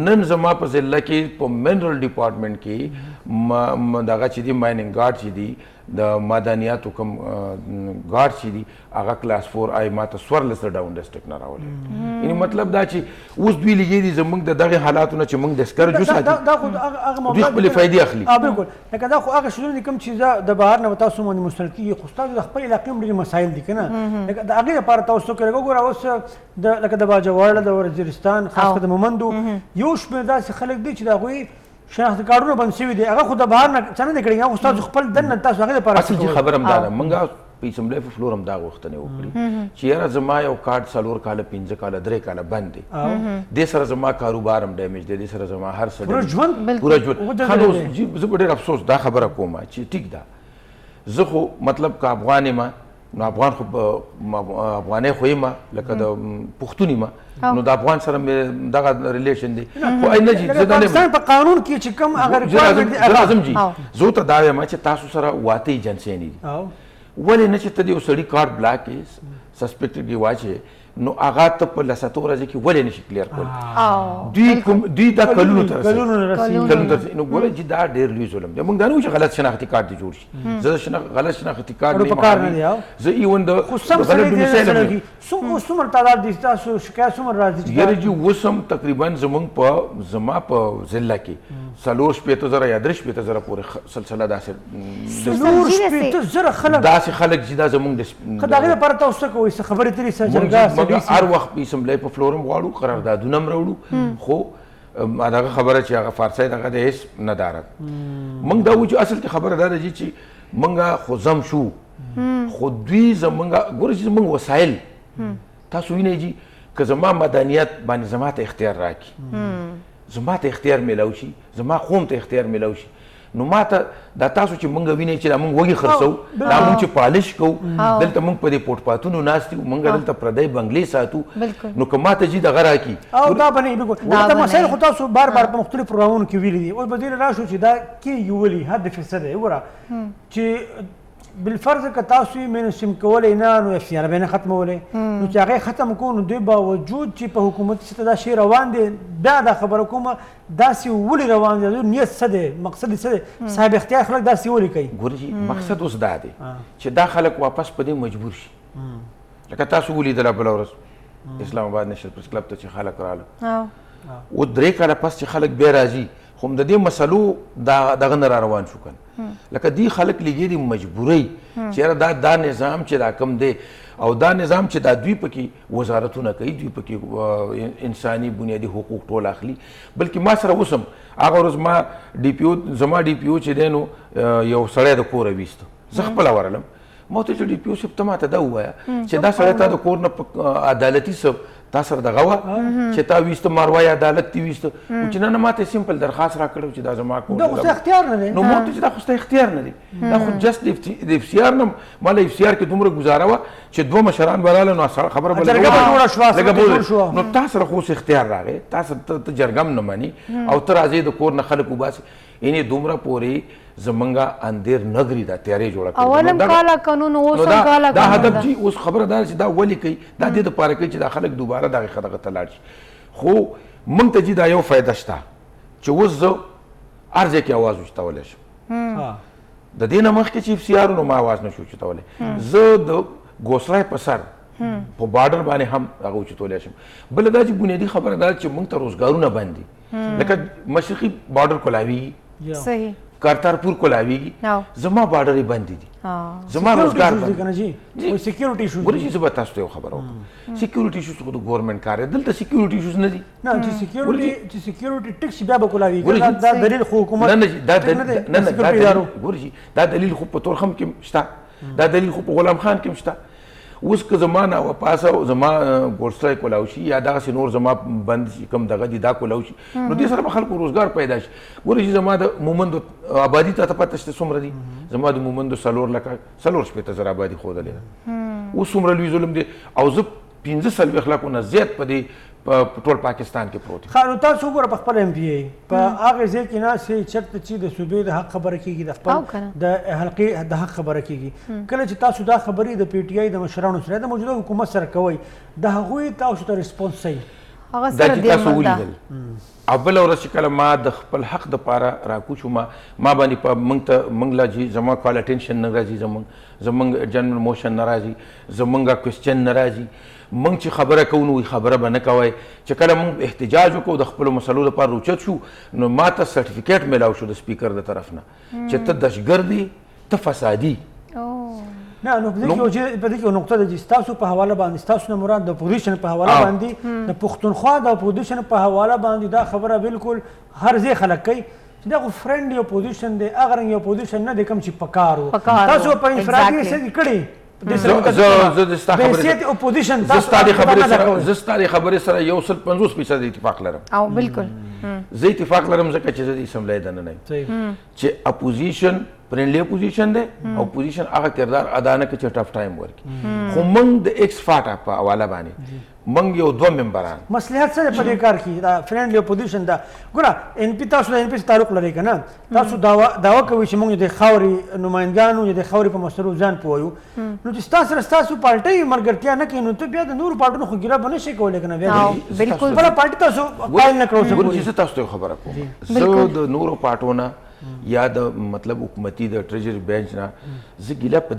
نن زما په ضلع کې په منرل ډپارټمنټ کې دغه چې دي مایننګ ګارډ چې دي د معدنیاتو کوم ګارډ چې دي هغه کلاس 4 آی ما ته 14 ډاون ډسټرکټ نه راولېږي یعنې مطلب دا چې اوس دوی لګي دي زموږ د دغې حالاتو نه چې موږ ډسکرج وساتي دوی خپلې فایدې اخلي بالکل لکه دا خو هغه شیزونه دي کوم چې د بهر نه به تاسو باندې مستند کېږي خو ستاسو د خپل علاقې هم ډېرې مسایل دي که نه لکه د هغې لپاره تاسو کوئ وګوره اوس لکه د باجوړ د وزیرستان خاص کر د مومندو یو شمېر داسې خلک دي چې د هغوی شناخت کارډونه بند شوي دي هغه خو د بهر نه څه نه دي کړي هغه تاسو خپل دننه تاسو هغې لپاره اصل چې خبره همدا ده موږ په اسمبلی په فلور هم دا غوښتنې وکړي چې یاره زما یو کارډ 4 کاله 15 کاله 3 کاله بند دی دې سره زما کاروبار هم ډیمیج دی دې سره زما هر څه پوره ژوند ښه نو زه به ډېر افسوس دا خبره کوم چې ټیک ده زه خو مطلب که افغان یم نو افغان خو افغانۍ خو یم لکه د پښتون یم نو د افغان سره مې دغه ریلیشن دی خو نه جي زه پاکستان په قانون کې چې کوم هغه ریکوایرمنټ دی راځم جي زه ته دا وایم چې تاسو سره واته ایجنسۍ نه دي ولې نه چې ته د یو سړي کارډ بلاک کې سسپیکټډ کې واچې نو هغه ته په لساتو ورځې کې ولې نشي کلیر کول دوی دا کلونو ته رسېږي نو ګوره چې دا ډېر لوی ظلم دی موږ دا نه وایو چې غلط شناختي کارډ دې جوړ شي زه غلط شناختي کارډ نه زه ایون د غلط ډومیسایل څومره تعداد دي ستاسو شکایت څومره راځي یاره جي اوس هم تقریبا زما په ضلع کې 4 یا 3 پورې سلسله داسې خلک چې دا زموږ د هغې لپاره تاسو څه کوئ څه خبرې ترې څه جرګه موږ هر وخت په اسمبلی په فلور هم غواړو قراردادونه هم راوړو خو دغه خبره چې هغه فارسۍ دغه د هېڅ نه دارد موږ دا وایو چې اصل کې خبره دا ده چې موږ خو زم شو خو دوی زموږ ګوره چې زموږ وسایل تاسو وینئ جي که زما مدنیت باندې زما ته اختیار راکړي زما ته اختیار میلاو شي زما قوم ته اختیار میلاو شي نو ما ته دا تاسو چې موږ وینئ چې دا موږ وږي خرڅو دا موږ چې پالش کوو دلته موږ په دې فوټپاتونو ناست یو موږ دلته پردی بنګلې ساتو نو که ما ته جي دغه راکړي او دا به نه بالکل دا مسایل خو تاسو بار بار په مختلفو پروګرامونو کې ویلي دي اوس به دې راشو چې دا کې یولي حد فیصده وګوره چې بالفرض که تاسو یې مینستریم کولی نه نو اف سی آر به نه ختمولی نو چې هغه ختم کو نو دوی باوجود چې په حکومتي سطح دا شی روان دی بیا دا خبره کومه داسې ولې روان دی نیت څه دی مقصد یې څه دی صاحب اختیار خلک داسې ولې کوي ګورجي مقصد اوس دا دی چې دا خلک واپس په دې مجبور شي لکه تاسو ولیدله بله ورځ اسلام آباد نیشنل پریس کلب ته چې خلک راغله و 3 کاله پس چې خلک بیا راځي خو د دې مسلو دغه نه را روان شو کنه لکه دی خلک لګي دي مجبوري چې دا نظام چې دا کم دی او دا نظام چې دا دوی پکې وزارتونه کوي دوی پکې انساني بنیادي حقوق ټول اخلي بلکې ما سره اوس هم هغه ورځ ما زما ډي پي او چې دی نو یو سړی د کوره ویسته زه خپله ورغلم ما ورته چې ډي پي او صاحب ته ماته دا ووایه چې دا سړی تا د کور نه عدالتي صاحب تا سره دغه وه چې تا ویسته ماروای عدالت دې ویسته چې نه ماته سمپل درخواست راکړی چې دا زما کور دا خو ستا اختیار نه دی نو ما ورته چې دا خو ستا اختیار نه دی دا خو جست د اف سی آر نه ما له اف سی آر کې دومره ګزاره وه چې 2 مشران به راغله نو خبره به لږه نو تا سره خو اوس اختیار راغی تا سره ته جرګه هم نه مني او ته راځې د کور نه خلک وباسي یعنې دومره پورې زمونږه اندیر نګري دا تیارې جوړه کړې اولم کالا قانون اوس هم کالا دا هدف چې اوس خبره دا چې دا ولې کوي دا دې دپاره کوي چې دا خلک دوباره دغه ته لاړ شي خو موږ ته چې دا یو فایده شته چې اوس زه هر ځای کې اواز اوچتولی شم د دې نه مخکې چې اف سی آر نو ما اواز نشو اوچتولی زه د ګوسلای په سر په بارډر باندې هم هغه اوچتولی شم بله دا چې بنیادي خبره دا چې موږ ته روزګارونه بند دي لکه مشرقي بارډر کولاویږي صحیح کارتارپور کولاویږي زما بارډر یې بندې دي زما روزګار سکیورټي ایشوز ګورئ چې زه به تاسو ته یو خبره وکړم سکیورټي ایشوز خو د ګورنمنټ کار دی دلته سکیورټي ایشوز نه دي نه چې سکیورټي ټیکس بیا به کولاویږي دا دلیل خو حکومت ګورئ دا دلیل خو په تورخم کې شته دا دلیل خو په غلام خان کې شته اوس که زما نه واپاسه زما ګوړسلی کولاو شي یا دغسې نور زما بند شي کوم دغه دي دا کولاو شي نو دې سره به خلکو روزګار پیدا شي ګورئ چې زما د مومندو آبادي ته پته شته څومره دي زما د مومندو 4,40,000 آبادي ښودلې ده اوس څومره لوی ظلم دی او زه 45 لکو نه زیات په دې ټول پاکستان کې پروت ښه نو تاسو وګوره په خپل ایم پی ای په هغې ځای کې ناستې چېرته چې د صوبې د حق خبره کېږي د خپل د حلقې د حق خبره کېږي کله چې تاسو دا خبرې د پی ټي آی د مشرانو سره د موجوده حکومت سره کوئ د هغوی تاسو ته ریسپونس صحیح دا چې تاسو ولیدل او بله ورځ چې کله ما د خپل حق دپاره راکوچ ما باندې په موږ لا چې زما کال اټینشن نه راځي زموږ جنرال موشن نه راځي زموږ کوېسچن نه راځي موږ چې خبره کوو نو خبره به نه کوئ چې کله موږ احتجاج وکړو د خپلو مسلو دپاره روچت شو نو ما ته سرټیفیکیټ میلاو شو د سپیکر د طرف نه چې ته دهشتګرد یې ته فسادي نه نو په دې کې یو نقطه ده چې ستاسو په حواله باندې ستاسو نه مراد د اپوزیشن په حواله باندې د پښتونخوا د اپوزیشن په حواله باندې دا خبره بالکل هر ځای خلک کوي چې دا خو فرینډلی اپوزیشن دی هغه رنګ اپوزیشن نه دی کوم چې په کار و تاسو په انفرادي څه کړي زه ستا د خبرې سره 150% اتفاق لرم او بالکل زه اتفاق لرم ځکه چې زه د اسمبلی دننه یم چې اپوزیشن فرینډلی اپوزیشن دی او اپوزیشن هغه کردار ادا نه کوي چې ټف ټایم ورکړي خو موږ د ایکس فاټا په حواله باندې موږ یو 2 ممبران مصلحت څه دی په دې کار کې دا فرینډلی اپوزیشن دا ګوره ان پی تاسو د ان پی سره تعلق لرئ که نه تاسو دعوه کوئ چې موږ د خاورې نمایندګانو یا د خاورې په مسلو ځان پوهیو نو چې ستا سره ستاسو پارټۍ ملګرتیا نه کوي نو ته بیا د نورو پارټونو خو ګیره به نه شئ کولی که نه بیا خپله پارټي تاسو قایل نه کړو زه تاسو ته یو خبره کوم زه د نورو پارټو نه یا د مطلب حکومتي د ټریجري بینچ نه زه ګیله په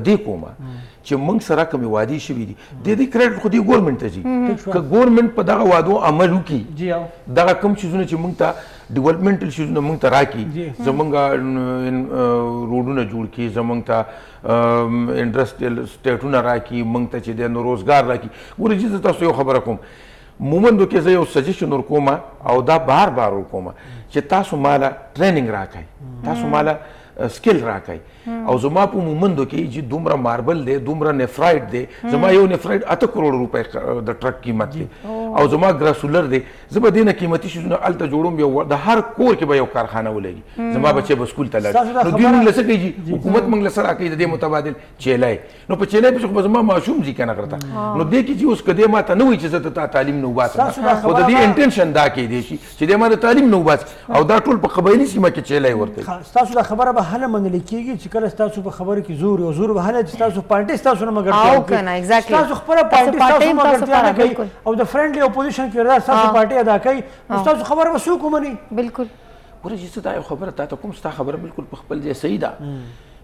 دې کومه چې موږ سره کومې وعدې شوي دي د دې کریډټ خو دې ګورنمنټ ته ځي که ګورنمنټ په دغه وعدو عمل وکړي دغه کوم چیزونه چې موږ ته ډیولپمنټل چیزونه موږ ته راکړي زموږ روډونه جوړ کړي زموږ ته انډسټریل سټیټونه راکړي موږ ته چې دی نو روزګار راکړي ګورئ چې زه تاسو یو خبره کوم مومندو کې زه یو سجیشن ورکوم او دا بار ورکوم چې تاسو مالا ټریننګ راکړئ تاسو مالا سکل راکړئ او زما په مومندو کې چې دومره ماربل دی دومره نفرایډ دی زما یو نفرایډ 8 کروڑ روپۍ د ټرک قیمت دی او زما ګراسولر دی زه به دې نه قیمتي شیزونه هلته جوړوم یو د هر کور کې به یو کارخانه ولګي زما بچی به سکول ته لاړ نو دوی موږ له څه کوي حکومت موږ له څه راکوي د دې متبادل چیلای نو په چیلای پسې خو به زما ماشوم ځي که نه غرته نو دې کې چې اوس که دې ما ته نه وایي چې زه ته تعلیم نه وباسم خو د دې انټینشن دا کیدی شي چې دې ما د تعلیم نه وباسي او دا ټول په قبایلي سیمه کې چیلای ورکوي ستاسو دا خبره به به هله منل کېږي چې کله ستاسو په خبره کې زور او زور به هله چې ستاسو پارټي ستاسو نه مګر او کنه ایگزیکټلی ستاسو خبره پارټي ستاسو مګر نه کوي او د فرندلی اپوزیشن کردار ستاسو پارټي ادا کوي ستاسو خبره به څوک ومني بالکل ګوره چې څه دا یو خبره تا ته کوم ستا خبره بالکل په خپل ځای صحیح ده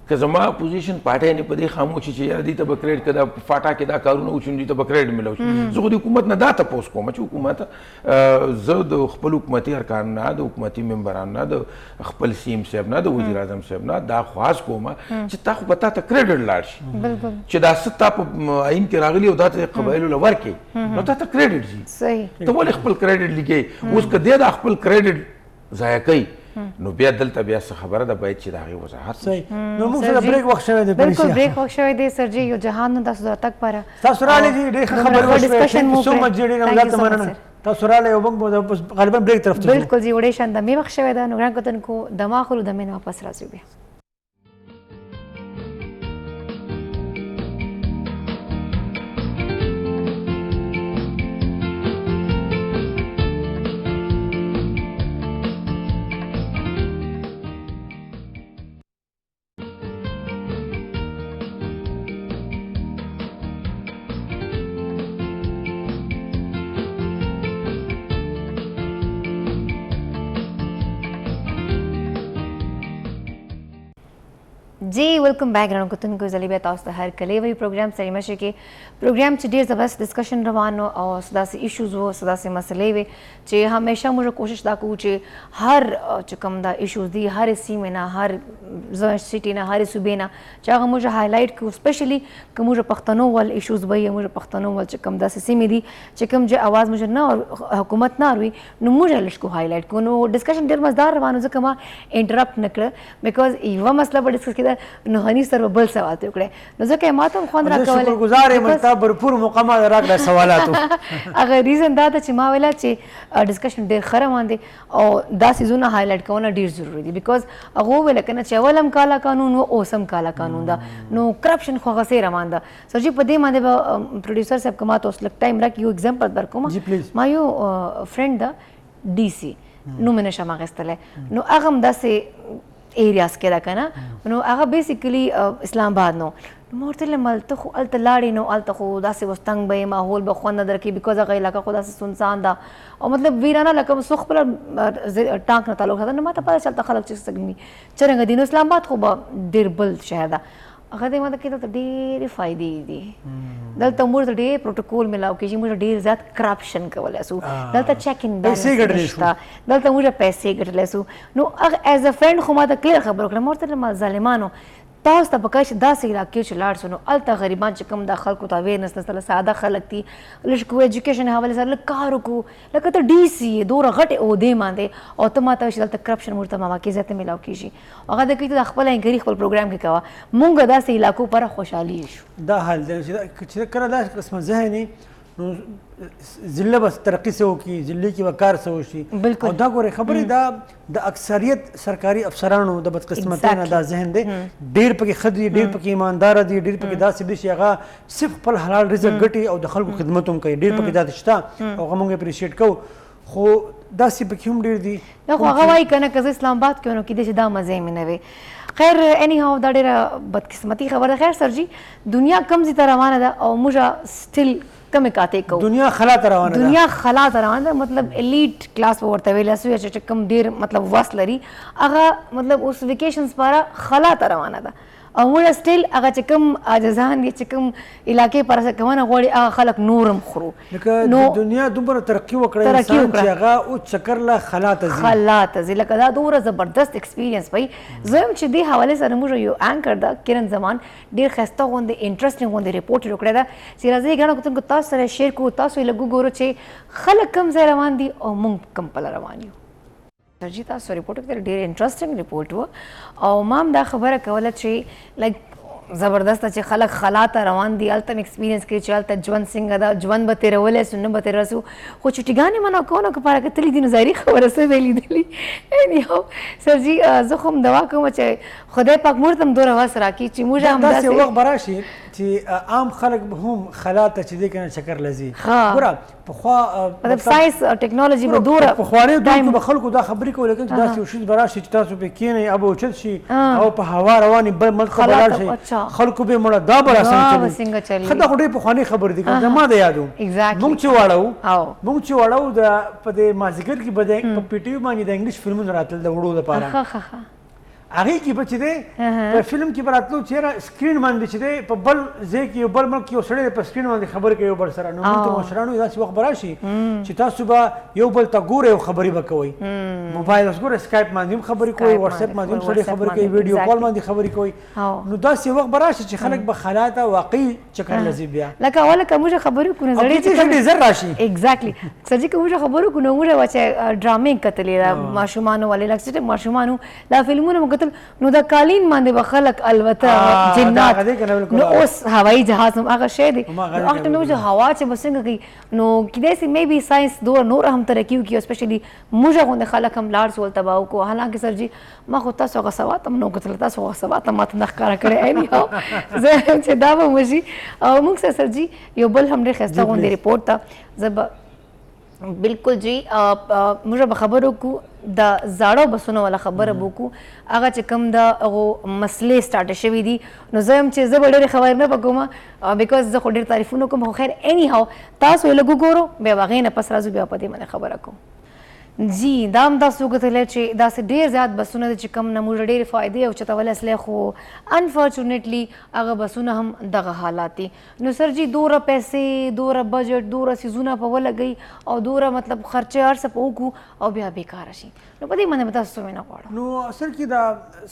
که زما اپوزیشن پارټۍ نه په دې خاموشي چې یاره دې ته به کریډ که دا فاټا کې دا کارونه وشي نو دې ته به کریډ میلاو شي زه خو د حکومت نه دا تپوس کوم چې حکومت زه د خپل حکومتي ارکان نه د حکومتي ممبران نه د خپل سیم صاحب نه د وزیر اعظم صاحب نه دا خواست کوم چې تا خو به تا ته کریډټ لاړ شي چې دا څه تا په آئین کې راغلي او دا ته قبایلو له ورکړي نو تا ته کریډټ ځي صحیح ته ولې خپل کریډټ لیکې اوس که دې دا خپل کریډټ ضایع کوي نو بیا دلته بیا څه خبره ده باید چې د هغې وضاحت صحیح نو موږ سره بریک وخت شوی دی بالکل بریک وخت شوی دی سر جی یو جهان نو تاسو تک پاره تاسو راغلي دي ډېر ښه خبرې وشوې سو مچ ډېر نه مننه تاسو راغلي او موږ غالبا بریک طرف ته بالکل جی وړې شان د می وخت شوی ده نو ګران کتونکو دماغ د مین واپس راځو بیا जी वेलकम बैक ګرانو کتونکو زه بیا تاسو ته هر کله وی پروګرام سره مشه کې پروګرام چې ډیر زبردست ډسکشن روانو او سداسي ایشوز وو سداسي مسلې وي چې همیشه موږ کوشش دا کوو چې هر چې کوم دا ایشوز دي هر سیمه نه هر سټی نه هر صوبې نه چې هغه موږ هایلایټ کوو سپیشلی که موږ پښتنو ول ایشوز وي موږ پښتنو ول چې کوم داسې سیمه دي چې کوم چې आवाज موږ نه حکومت نه وي نو موږ لږ کو هایلایټ کوو نو ډسکشن ډیر مزدار روانو ځکه ما انټرپټ نکړه بیکاز یو مسله به ډسکس کېده نو هني سره بل سوال ته وکړه نو ځکه ما ته خوند راکول شکرګزار یم تا भरपूर مقامه راکړه سوالاتو هغه ریزن دا ته چې ما ویلا چې ډسکشن ډیر خره باندې او دا سيزونه هایلایټ کول ډیر ضروری دي بیکاز هغه ویل کنه چې اولم کالا قانون او اوسم کالا قانون دا نو کرپشن خو هغه سره روان ده سرجی په دې باندې پروډوسر صاحب کما ته اوس لک ټایم راک یو एग्जांपल درکوم ما یو فرند دا ډي سي نو منه شمه غستله نو هغه هم داسې ایریاز کې دا کنه نو هغه بیسیکلی اسلام آباد نو مورته ملته خو الته لاړې نو الته خو داسې وستنګ به ماحول به خوند درکې بیکاز هغه علاقه خو داسې سنسان ده او مطلب ویرانه لکه سو خپل ټانک نه تعلق ساتل نو ماته پته چلته خلک چې څنګه چرنګ دي نو اسلام آباد خو به ډېر بل شهر ده هغه دې ماته کې ته ډېرې فایدې دي دلته موږ ته ډېر پروتوکول ملاو کېږي موږ ډېر زیات کرپشن کولی سو دلته چیک ان بیلنس نشته دلته موږ پیسې ګټلی سو نو هغه ایز ا فرینډ خو ماته کلیر خبره وکړه ما ورته ما ظالمانو تاسو ته پکار چې داسې علاقې چې لاړ سو نو هلته غریبان چې کوم د خلکو ته اویرنس نشته ساده خلک دي لږ کو ایجوکیشن حوالې سره لږ کار وکړو لکه ته ډي سي دومره غټې عهدې باندې او ته ماته وایي چې دلته کرپشن ورته مواقع زیاته میلاو کېږي هغه د کوي ته خپل انکري خپل پروګرام کې کوه مونږ داسې علاقو پر خوشحالي شو دا حال دی چې کله دا قسمه ذهني نو ضلع بس ترقی سے وکړي ضلع کې وقار سے وشي او دا ګوره خبرې دا د اکثریت سرکاري افسرانو د بدقسمتۍ نه دا ذهن دی ډېر پکې ښه دي ډېر پکې ایمانداره دي ډېر پکې داسې دي چې هغه صرف خپل حلال رزق ګټي او د خلکو خدمت هم کوي ډېر پکې داسې شته او هغه موږ اپریشیټ کوو خو داسې پکې هم ډېر دي خو هغه وایي که نه که زه اسلام آباد کې نو کېدای شي دا مزې مې نه وي خیر اني هاو دا ډېره بدقسمتي خبره ده خیر سر جي دنیا کم زی ته روانه ده او موږ سټیل کمې کاتې کوو دنیا خلا ته روانه ده دنیا خلا ته روانه ده مطلب الیټ کلاس به ورته ویلی سوی چې کم ډېر مطلب وس لري هغه مطلب اوس ویکیشنز پاره خلا ته روانه ده او موږ سټیل هغه چې کوم عاجزان دي چې کوم علاقې پر څه کوونه غواړي هغه خلک نورم خورو نو دنیا دومره ترقي وکړه انسان چې هغه او چکر له خلا ته ځي خلا ته ځي لکه دا دومره زبردست ایکسپیرینس وي زه هم چې دې حوالې سره موږ یو انکر ده کرن زمان ډېر ښایسته غوندې انټرسټینګ غوندې رپورټ یې وکړی ده چې راځئ ګرانو کتونکو تاسو سره شیر کوو تاسو یې لږ وګورو چې خلک کوم ځای روان دي او موږ کوم پله روان یو سرجي تاسو رپورټ وکړی ډېر انټرسټینګ رپورټ و او ما هم دا خبره کوله چې لایک زبردسته چې خلک خلا ته روان دي هلته م ایکسپیرینس کوي چې هلته ژوند څنګه ده ژوند به تېرولی سو نه به تېرولی سو خو چټیګانې منع کوو نو که پاره کتلي دي نو ظاهري خبره څه دی لیدلي انیهاو سر جي زه خو هم دعا کوم چې خدای پاک موږ ته هم دومره وس راکړي چې موږ هم داسې وخت به راشي چې عام خلک به هم خلا ته چې دی کنه چکر لذي ها. ګوره پخوا مطلب ساينس او ټیکنالوژي به دوره پخواني دور به خلکو دا خبرې کولې لیکن چې داسې یو شی به راشي چې تاسو پې کښېنئ او به اوچت شي او په هوا روانې بل ملک ته به خلا لاړ ته، شئ اچھا. خلکو به یې مړه دا به دا به راسره څنګه چلي. ښه دا خو ډېرې پخوانۍ خبرې دي که زما د یاد وو Exactly. مونږ چې واړه وو او مونږ چې واړه وو د په دې مازدیګر کې به په پی ټي وي باندې د انګلیش فلمونه راتلل د وړو لپاره ښه ښه ښه هغې کې به چې دی په فلم کې به راتلو چېرې سکرین باندې چې دی په بل ځای کې یو بل ملک کې یو سړی په سکرین باندې خبرې کوي یو بل سره نو موږ ته مشرانو داسې وخت به راشي چې تاسو به یو بل ته ګورئ او خبرې به کوئ موبایل اوس ګوره سکایپ باندې هم خبرې کوئ واتساپ باندې هم سړی خبرې کوي ویډیو کال باندې خبرې کوي نو داسې وخت به راشي چې خلک به خلا ته واقعي چکر لذي بیا لکه اوله که موږ خبرې وکړو نو او زړې چې ډېر زر راشي ایگزیکټلی سر جی که موږ خبرې وکړو نو موږ چې ډرامې کتلې دا ماشومانو والے لکه چې ماشومانو دا فلمونه مو کتل نو دا قالین باندې به خلک البته جنات نو اوس هوایي جهاز هم هغه شی دی نو هغه ټایم چې هوا چې به څنګه کوي نو کیدای سي میبي ساينس نور هم ترقي وکړي اسپیشلی موږ غوندې خلک هم لاړ سول تباو کو حالانکه سر جی ما خو تاسو هغه سوات هم نو کتل تاسو هغه سوات هم ماته نه ښکاره کړی اینی هاو زه چې دا به وشي او موږ سره سر جی یو بل هم ډېر ښایسته غوندې ریپورټ ته زه به بالکل جی موږ به خبرو کو د زاړو بسونو والا خبره وکړو هغه چې کوم د هغو مسلې سټارټ شوي دي نو زه هم چې زه به ډېرې خبرې نه به کوم بیکاز زه خو ډېر تعریفونه کوم خو خیر اینی هاو تاسو یې لږ وګورو بیا به هغې نه پس راځو بیا په دې باندې خبره کوم جی دا هم تاسو وکتلی چې داسې ډېر زیات بسونه دي چې کوم نه موږ ډېرې فایدې او چتولی اصلی خو انفارچونیټلی هغه بسونه هم دغه حالات دي نو سر جي دوره پیسې دوره بجټ دوره څیزونه په ولګوي او دوره مطلب خرچې هر څه په وکړو او بیا بیکاره شي نو په دې باندې به تاسو څه وینا غواړم نو اصل کې دا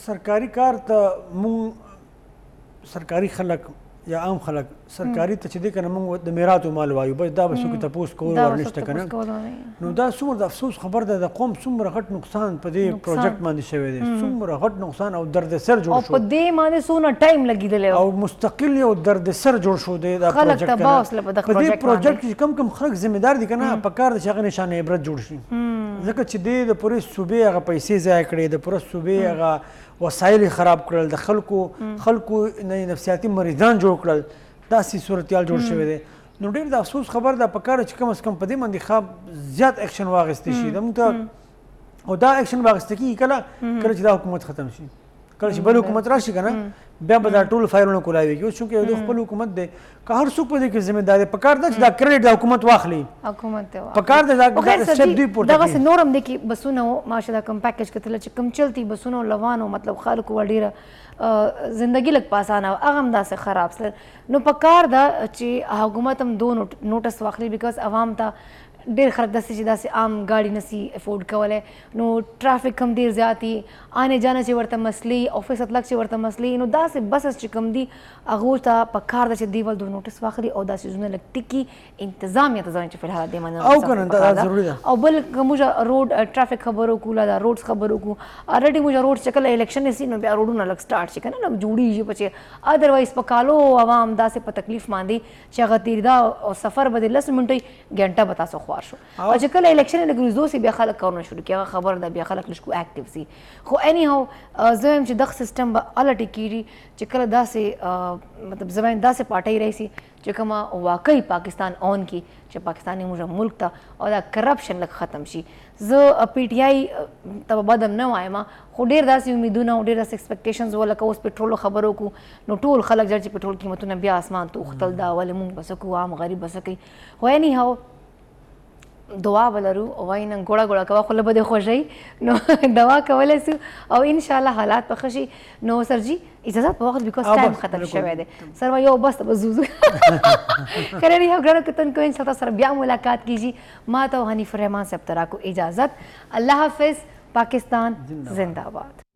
سرکاري کار ته مونږ سرکاري خلک یا عام خلک سرکاري ته چې دی که نه مونږ د میراتو مال وایو بس دا به څوک تپوس کول ورنشته که نه نو دا څومره د افسوس خبر ده د قوم څومره غټ نقصان په دې پروجیکټ باندې شوی دی څومره غټ نقصان او دردسر جوړ شو او په دې باندې څونه ټایم لګېدلی او مستقل یو دردسر جوړ شو دی دا خلک پروجیکټ تباه وسله په دغه په دې پروجیکټ پروجیکټ کې کم کم خلک ذمہ دار دي که نه پکار ده چې هغه نشانه عبرت جوړ شي ځکه چې دی د پورې صوبې هغه پیسې ضایع کړې د پوره صوبې هغه وسایل خراب کړل د خلکو نفسیاتي مریضان جوړ کړل داسې صورتحال جوړ شوی دی نو ډېر د افسوس خبر ده پکار چې کم از کم په دې باندې ښه زیات اکشن واخیستی شي زموږ ته او دا اکشن واخیسته کېږي کله چې دا حکومت ختم شي کله چې بل حکومت راشي که نه بیا به دا ټول فایلونه کولاویږي اوس چونکې یو خپل حکومت دی که هر څوک په دې کې ذمه دار دی پکار ده چې دا کریډټ د حکومت واخلي حکومت ته پکار ده دا سټپ دوی پورته دغسې نور هم دی کې بسونه و ماشه دا کوم پیکج کتله چې کوم چلتي بسونه لوانو مطلب خلکو ور ډېره زندگی لږ په اسانه وه هغه هم داسې خراب سل نو پکار ده چې حکومت هم دو نوټس واخلي بیکاز عوام ته ډېر خلک داسې چې داسې عام ګاډي نسی افورډ کولی نو ټرافیک هم ډېر زیات دي آنے جانے چې ورته مسلې آفس اتلک چې ورته مسلې نو داسې بسس چې کوم دي هغو ته پکار ده چې دیول دو نوټس واخلي او دا څیزونه لږ ټکي انتظامیه ته ځواني چې فلحال دې باندې او که نه دا ضروري ده او بل که موږ روډ ټرافیک خبرو وکړو دا روډز خبرو وکړو الریډي موږ روډ چې کله الیکشن شي نو بیا روډونه لږ سټارټ شي که نه جوړېږي پچې ادروایز په کالو عوام داسې په تکلیف باندې چې هغه تېرېدا او سفر به د 10 منټۍ ګنټه به تاسو خوار شو او چې کله الیکشن لږ روزدو سي بیا خلک کارونه شروع کړي هغه خبر ده بیا خلک لږ اکټیو سي خو اني هاو زه وایم چې دغه سیسټم به الټی کېږي چې کله داسې مطلب زه وایم داسې پارټۍ راشي چې کومه واقعي پاکستان اون کی چې پاکستان موږ ملک ته او دا کرپشن لږ ختم شي زه پی ټی آی ته بد هم نه وایم خو ډېر داسې امیدونه او ډېر داسې ایکسپیکټیشنز وه لکه اوس پټرولو خبرو وکړو نو ټول خلک ژر چې پټرول قیمتونه بیا اسمان ته وختل دا ولې موږ به څه کوو عام غریب به څه کوي خو اني هاو دعا ولرو وای نن ګوړه ګوړه کوه خو له به دې خوښوي نو دوا کولی سو او انشاءالله حالات به ښه شي نو سر جي اجازت په وخت بیکاز ټایم ختم شوی دی سر وایي یو بس ته به زوزو خیر یو ګرانو کتونکو انشاءالله سره بیا ملاقات کیږي ما ته حنیف الرحمان صاحب ته راکو اجازت الله حافظ پاکستان زندہ باد